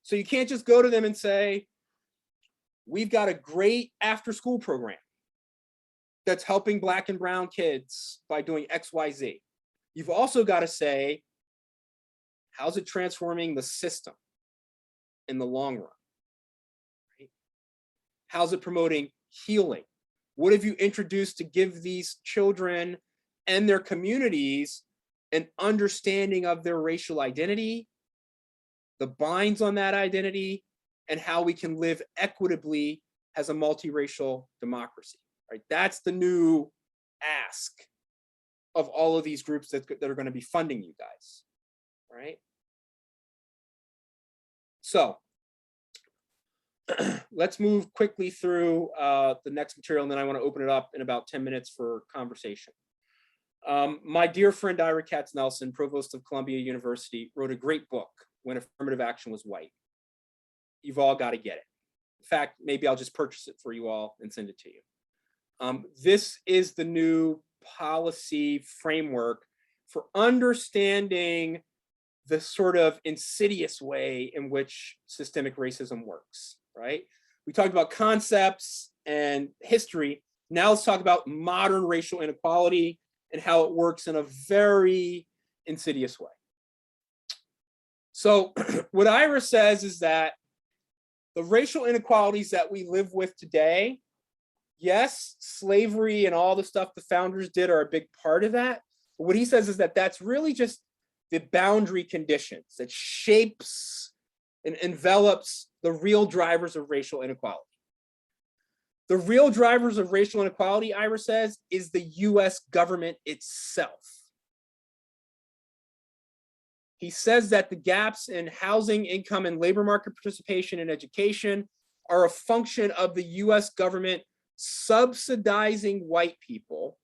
So you can't just go to them and say, we've got a great after-school program that's helping Black and brown kids by doing X, Y, Z. You've also got to say, how's it transforming the system in the long run? Right? How's it promoting healing? What have you introduced to give these children and their communities an understanding of their racial identity, the binds on that identity, and how we can live equitably as a multiracial democracy, right? That's the new ask of all of these groups that are going to be funding you guys, right? So let's move quickly through the next material, and then I want to open it up in about 10 minutes for conversation. My dear friend Ira Katz-Nelson, provost of Columbia University, wrote a great book, When Affirmative Action Was White. You've all got to get it. In fact, maybe I'll just purchase it for you all and send it to you. This is the new policy framework for understanding the sort of insidious way in which systemic racism works, right? We talked about concepts and history. Now let's talk about modern racial inequality and how it works in a very insidious way. So what Ira says is that the racial inequalities that we live with today, yes, slavery and all the stuff the founders did are a big part of that. But what he says is that that's really just the boundary conditions that shapes and envelops the real drivers of racial inequality. The real drivers of racial inequality, Ira says, is the US government itself. He says that the gaps in housing, income, and labor market participation and education are a function of the US government subsidizing white people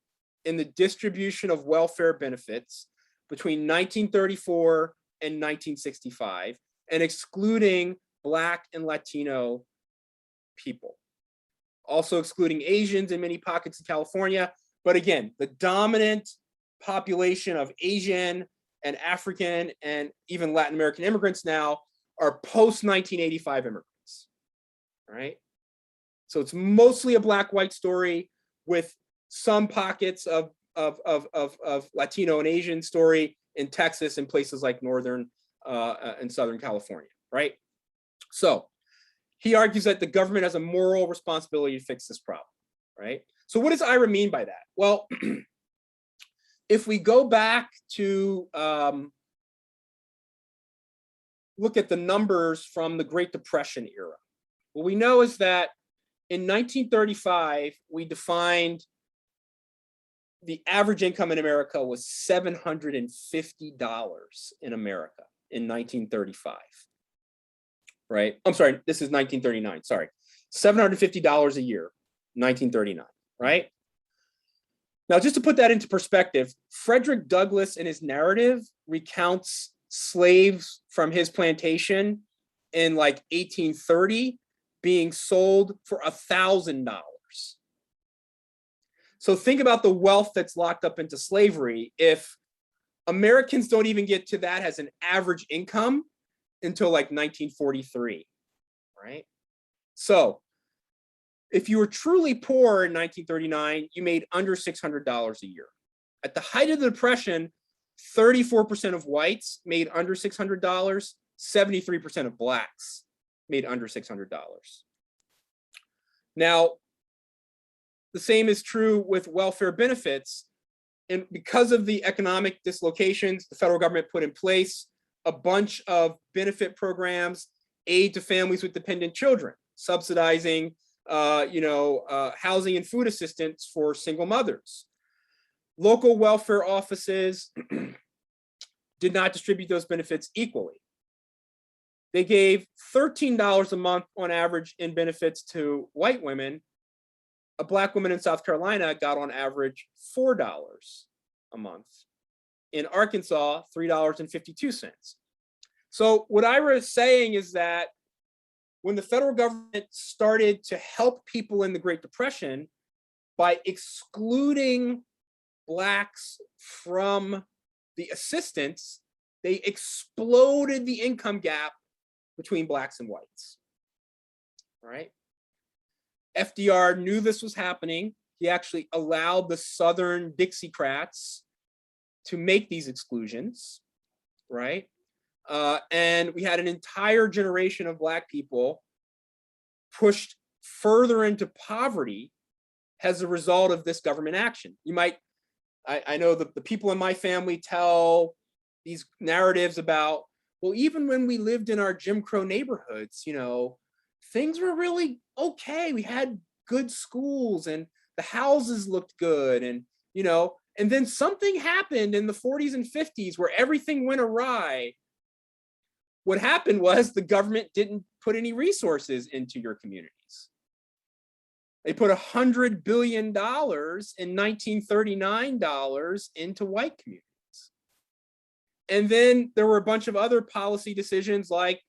in the distribution of welfare benefits between 1934 and 1965, and excluding Black and Latino people. Also excluding Asians in many pockets of California. But again, the dominant population of Asian and African and even Latin American immigrants now are post-1985 immigrants, right? So it's mostly a Black-white story with some pockets of Latino and Asian story in Texas and places like Northern and Southern California, right? So he argues that the government has a moral responsibility to fix this problem, right? So what does Ira mean by that? Well, if we go back to look at the numbers from the Great Depression era, what we know is that in 1935, we defined the average income in America was $750 in America in 1935, right? I'm sorry, this is 1939, sorry. $750 a year, 1939, right? Now, just to put that into perspective, Frederick Douglass in his narrative recounts slaves from his plantation in like 1830 being sold for $1,000. So think about the wealth that's locked up into slavery. If Americans don't even get to that as an average income until like 1943, right? So if you were truly poor in 1939, you made under $600 a year. At the height of the Depression, 34% of whites made under $600, 73% of Blacks made under $600. Now, the same is true with welfare benefits. And because of the economic dislocations, the federal government put in place a bunch of benefit programs, aid to families with dependent children, subsidizing housing and food assistance for single mothers. Local welfare offices did not distribute those benefits equally. They gave $13 a month on average in benefits to white women. A Black woman in South Carolina got on average $4 a month. In Arkansas, $3.52. So what Ira is saying is that when the federal government started to help people in the Great Depression by excluding Blacks from the assistance, they exploded the income gap between Blacks and whites, all right? FDR knew this was happening. He actually allowed the Southern Dixiecrats to make these exclusions, right? And we had an entire generation of Black people pushed further into poverty as a result of this government action. You might, I know that the people in my family tell these narratives about, well, even when we lived in our Jim Crow neighborhoods, things were really okay. We had good schools and the houses looked good, and and then something happened in the 40s and 50s where everything went awry. What happened was the government didn't put any resources into your communities. They put $100 billion in 1939 into white communities. And then there were a bunch of other policy decisions like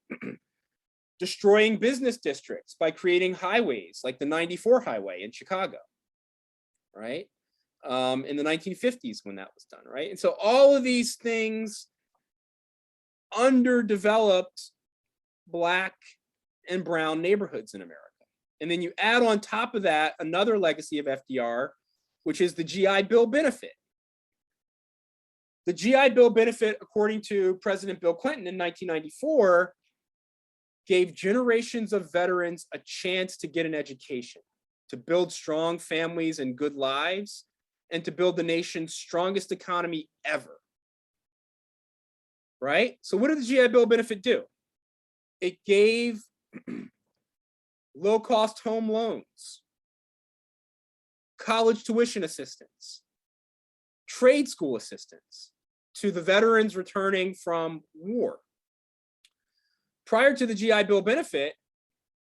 destroying business districts by creating highways like the 94 highway in Chicago, right? In the 1950s when that was done, right? And so all of these things underdeveloped Black and brown neighborhoods in America. And then you add on top of that another legacy of FDR, which is the GI Bill benefit. The GI Bill benefit, according to President Bill Clinton in 1994, gave generations of veterans a chance to get an education, to build strong families and good lives, and to build the nation's strongest economy ever. Right? So what did the GI Bill benefit do? It gave low-cost home loans, college tuition assistance, trade school assistance to the veterans returning from war. Prior to the GI Bill benefit,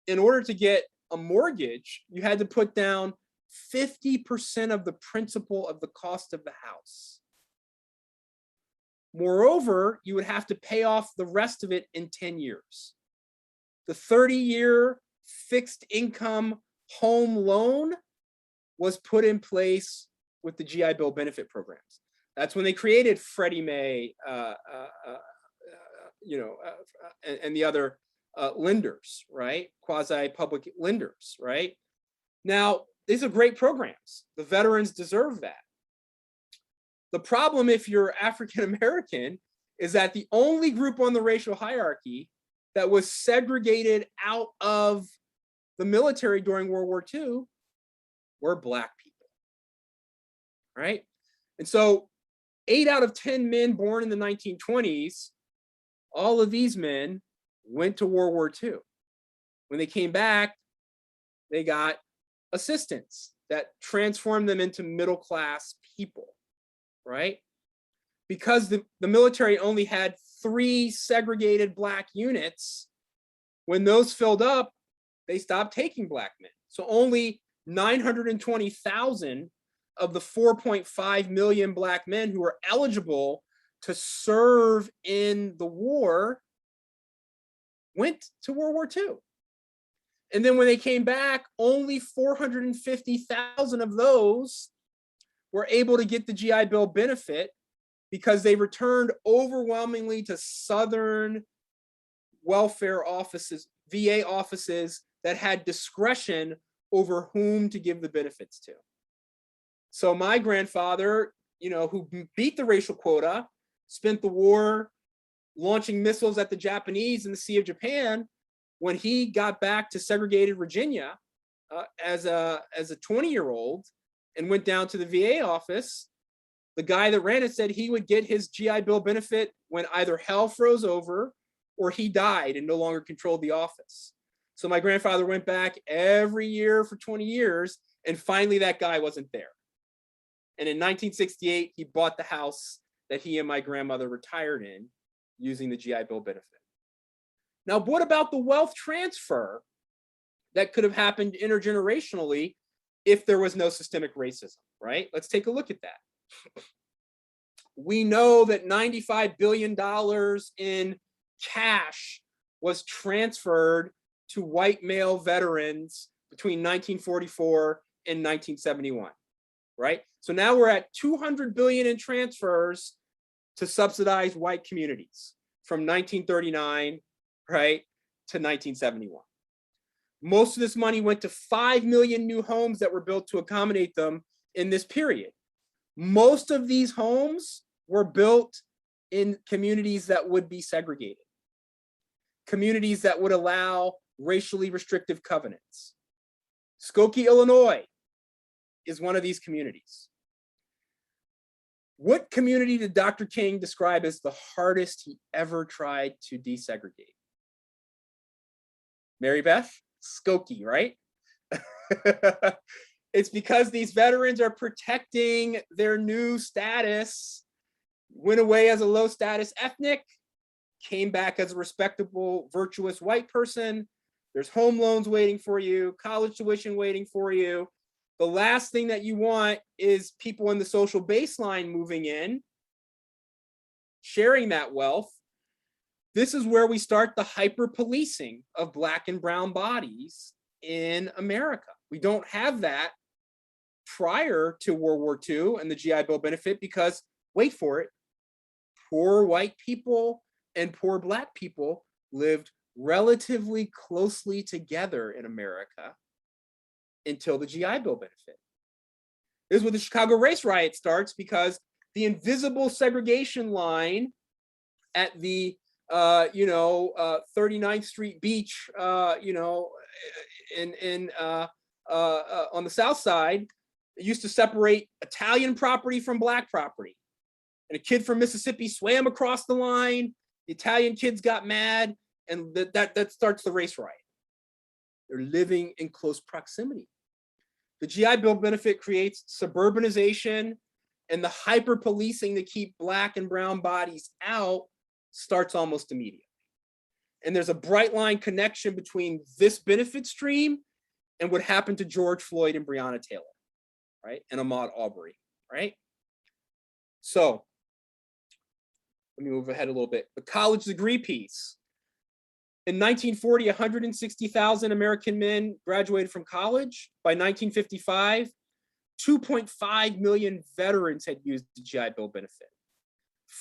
in order to get a mortgage, you had to put down 50% of the principal of the cost of the house. Moreover, you would have to pay off the rest of it in 10 years. The 30-year fixed income home loan was put in place with the GI Bill benefit programs. That's when they created Freddie Mae, and the other lenders, right? Quasi-public lenders, right? Now, these are great programs. The veterans deserve that. The problem, if you're African American, is that the only group on the racial hierarchy that was segregated out of the military during World War II were Black people, right? And so 8 out of 10 men born in the 1920s, all of these men went to World War II. When they came back, they got assistance that transformed them into middle-class people, right? Because the military only had 3 segregated Black units, when those filled up, they stopped taking Black men. So only 920,000 of the 4.5 million Black men who were eligible to serve in the war went to World War II. And then when they came back, only 450,000 of those were able to get the GI Bill benefit, because they returned overwhelmingly to Southern welfare offices, VA offices that had discretion over whom to give the benefits to. So my grandfather, who beat the racial quota, spent the war launching missiles at the Japanese in the Sea of Japan. When he got back to segregated Virginia as a 20-year-old and went down to the VA office, the guy that ran it said he would get his GI Bill benefit when either hell froze over or he died and no longer controlled the office. So my grandfather went back every year for 20 years, and finally that guy wasn't there. And in 1968, he bought the house that he and my grandmother retired in using the GI Bill benefit. Now, what about the wealth transfer that could have happened intergenerationally if there was no systemic racism, right? Let's take a look at that. We know that $95 billion in cash was transferred to white male veterans between 1944 and 1971, right? So now we're at $200 billion in transfers to subsidize white communities from 1939, right, to 1971. Most of this money went to 5 million new homes that were built to accommodate them in this period. Most of these homes were built in communities that would be segregated, communities that would allow racially restrictive covenants. Skokie, Illinois is one of these communities. What community did Dr. King describe as the hardest he ever tried to desegregate? Mary Beth? Skokie, right? It's because these veterans are protecting their new status, went away as a low status ethnic, came back as a respectable, virtuous white person. There's home loans waiting for you, college tuition waiting for you. The last thing that you want is people in the social baseline moving in, sharing that wealth. This is where we start the hyper-policing of Black and brown bodies in America. We don't have that prior to World War II and the GI Bill benefit because, wait for it, poor white people and poor Black people lived relatively closely together in America until the GI Bill benefit. This is where the Chicago race riot starts, because the invisible segregation line at the 39th Street beach, on the South Side, it used to separate Italian property from Black property. And a kid from Mississippi swam across the line. The Italian kids got mad, and that starts the race riot. They're living in close proximity. The GI Bill benefit creates suburbanization, and the hyper-policing to keep Black and brown bodies out starts almost immediately. And there's a bright line connection between this benefit stream and what happened to George Floyd and Breonna Taylor, right? And Ahmaud Arbery, right? So let me move ahead a little bit. The college degree piece. In 1940, 160,000 American men graduated from college. By 1955, 2.5 million veterans had used the GI Bill benefit.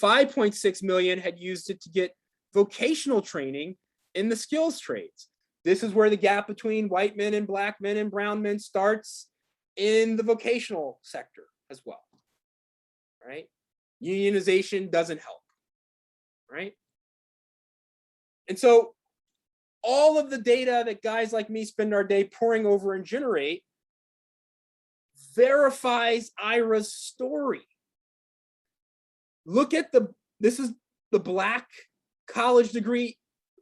5.6 million had used it to get vocational training in the skills trades. This is where the gap between white men and black men and brown men starts in the vocational sector as well, right? Unionization doesn't help, right? And so all of the data that guys like me spend our day poring over and generate verifies Ira's story. Look at this is the black college degree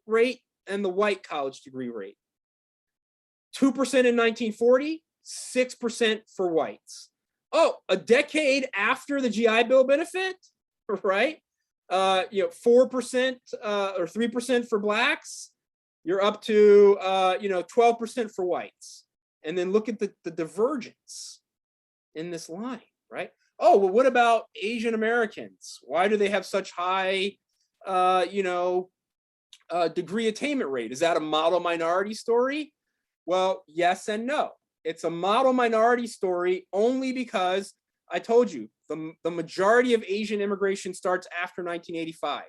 rate and the white college degree rate. 2% in 1940, 6% for whites. Oh, a decade after the GI Bill benefit, right? 4% or 3% for blacks. You're up to 12% for whites. And then look at the divergence in this line, right? Oh, well, what about Asian Americans? Why do they have such high, degree attainment rate? Is that a model minority story? Well, yes and no. It's a model minority story only because I told you the majority of Asian immigration starts after 1985.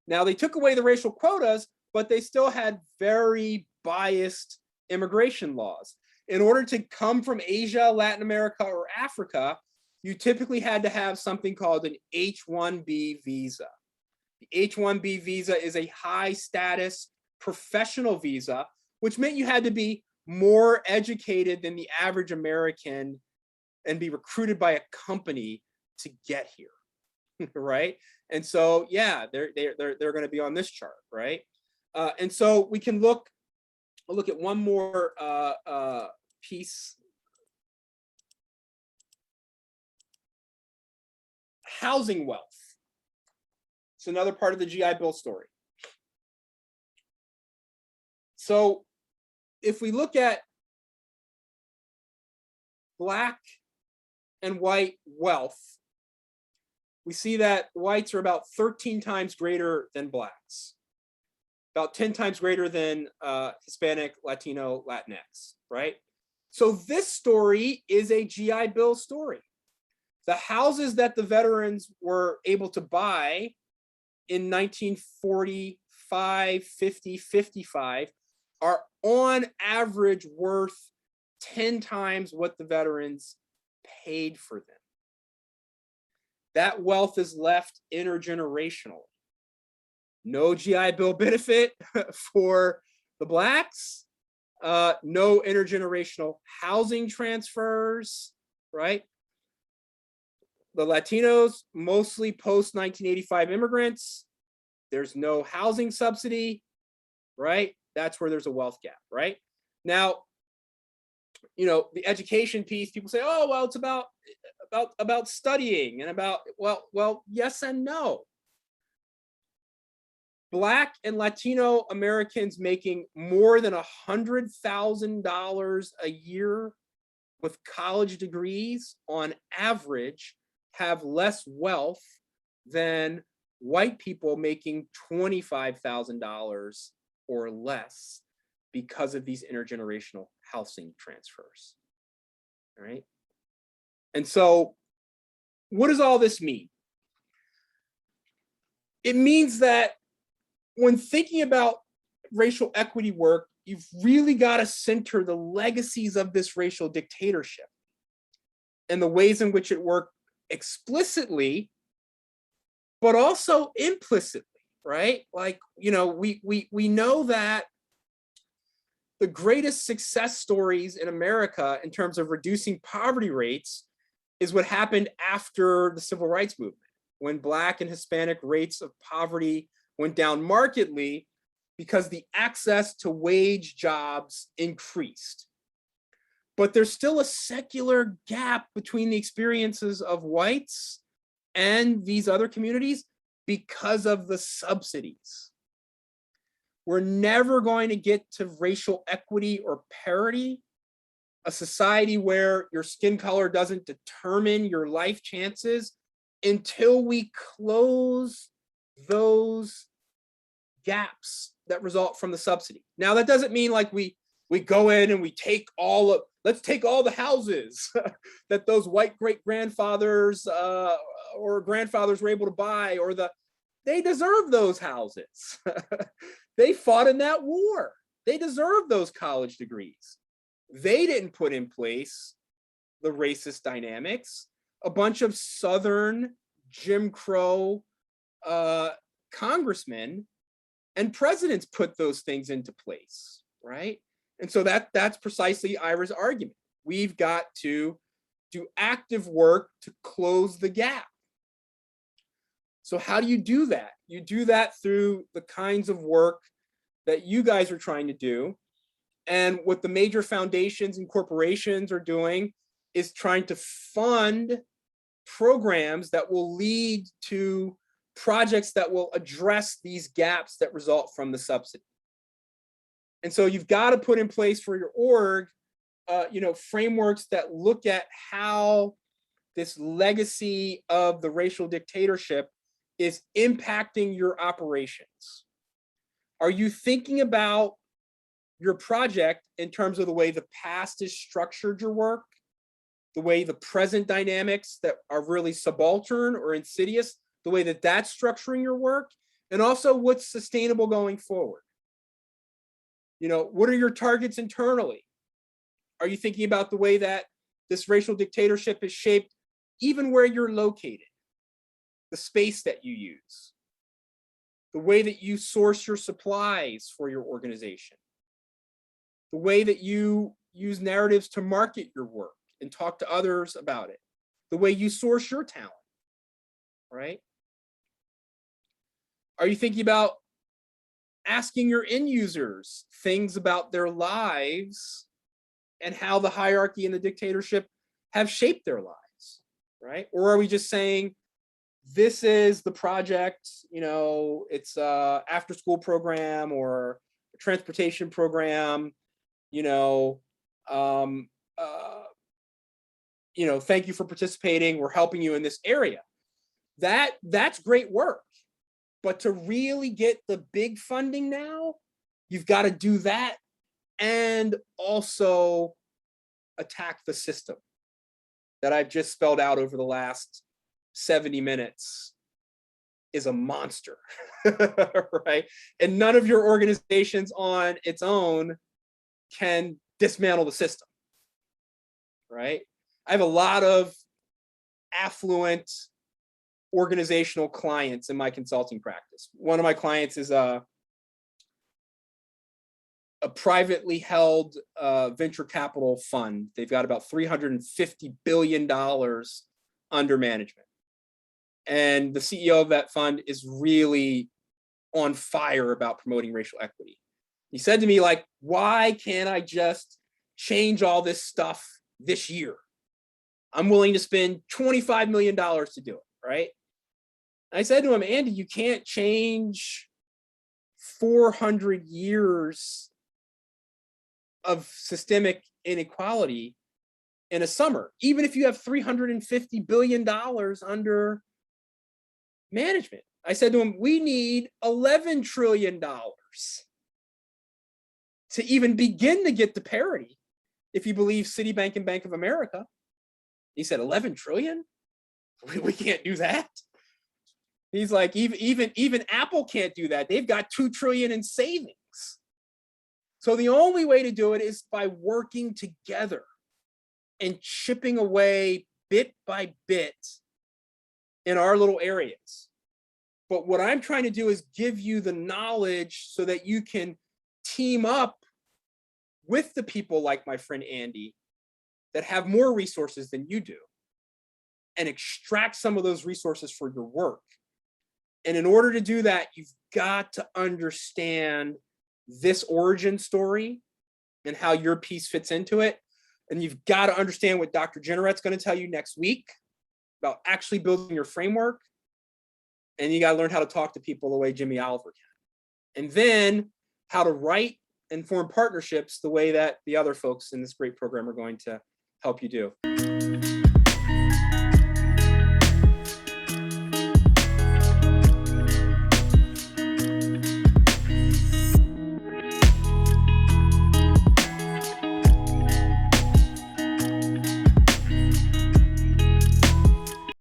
Now they took away the racial quotas, but they still had very biased immigration laws. In order to come from Asia, Latin America, or Africa, you typically had to have something called an H-1B visa. The H-1B visa is a high status professional visa, which meant you had to be more educated than the average American and be recruited by a company to get here, right? And so, yeah, they're going to be on this chart, right? And so we can look at one more piece. Housing wealth. It's another part of the GI Bill story. So if we look at black and white wealth, we see that whites are about 13 times greater than blacks, about 10 times greater than Hispanic, Latino, Latinx, right? So this story is a GI Bill story. The houses that the veterans were able to buy in 1945, 50, 55 are on average worth 10 times what the veterans paid for them. That wealth is left intergenerationally. No GI Bill benefit for the blacks, no intergenerational housing transfers, right? The Latinos, mostly post-1985 immigrants, there's no housing subsidy, right? That's where there's a wealth gap, right? Now, the education piece, people say, oh, well, it's about studying and about, well, yes and no. Black and Latino Americans making more than $100,000 a year with college degrees on average have less wealth than white people making $25,000 or less because of these intergenerational housing transfers, right? And so what does all this mean? It means that when thinking about racial equity work, you've really got to center the legacies of this racial dictatorship and the ways in which it worked explicitly, but also implicitly, right? Like, we know that the greatest success stories in America in terms of reducing poverty rates is what happened after the civil rights movement, when Black and Hispanic rates of poverty went down markedly because the access to wage jobs increased. But there's still a secular gap between the experiences of whites and these other communities because of the subsidies. We're never going to get to racial equity or parity, a society where your skin color doesn't determine your life chances, until we close those gaps that result from the subsidy. Now, that doesn't mean like we We go in and we take let's take all the houses that those white great-grandfathers or grandfathers were able to buy, or they deserve those houses. They fought in that war. They deserve those college degrees. They didn't put in place the racist dynamics. A bunch of Southern Jim Crow congressmen and presidents put those things into place, right? And so that's precisely Ira's argument. We've got to do active work to close the gap. So how do you do that? You do that through the kinds of work that you guys are trying to do. And what the major foundations and corporations are doing is trying to fund programs that will lead to projects that will address these gaps that result from the subsidy. And so you've got to put in place for your org, frameworks that look at how this legacy of the racial dictatorship is impacting your operations. Are you thinking about your project in terms of the way the past has structured your work, the way the present dynamics that are really subaltern or insidious, the way that that's structuring your work, and also what's sustainable going forward? What are your targets internally? Are you thinking about the way that this racial dictatorship is shaped even where you're located, the space that you use, the way that you source your supplies for your organization, the way that you use narratives to market your work and talk to others about it, the way you source your talent, right? Are you thinking about asking your end users things about their lives and how the hierarchy and the dictatorship have shaped their lives, right? Or are we just saying, this is the project, it's a after school program or a transportation program, thank you for participating, we're helping you in this area. That's great work. But to really get the big funding now, you've got to do that and also attack the system that I've just spelled out over the last 70 minutes is a monster, right? And none of your organizations on its own can dismantle the system, right? I have a lot of affluent organizational clients in my consulting practice. One of my clients is a privately held venture capital fund. They've got about $350 billion under management. And the CEO of that fund is really on fire about promoting racial equity. He said to me, why can't I just change all this stuff this year? I'm willing to spend $25 million to do it, right? I said to him, Andy, you can't change 400 years of systemic inequality in a summer, even if you have $350 billion under management. I said to him, we need $11 trillion to even begin to get to parity, if you believe Citibank and Bank of America. He said, 11 trillion? We can't do that. He's like, even Apple can't do that. They've got 2 trillion in savings. So the only way to do it is by working together and chipping away bit by bit in our little areas. But what I'm trying to do is give you the knowledge so that you can team up with the people like my friend Andy that have more resources than you do and extract some of those resources for your work. And in order to do that, you've got to understand this origin story and how your piece fits into it. And you've got to understand what Dr. Jenneret's going to tell you next week about actually building your framework. And you got to learn how to talk to people the way Jimmy Oliver can. And then how to write and form partnerships the way that the other folks in this great program are going to help you do.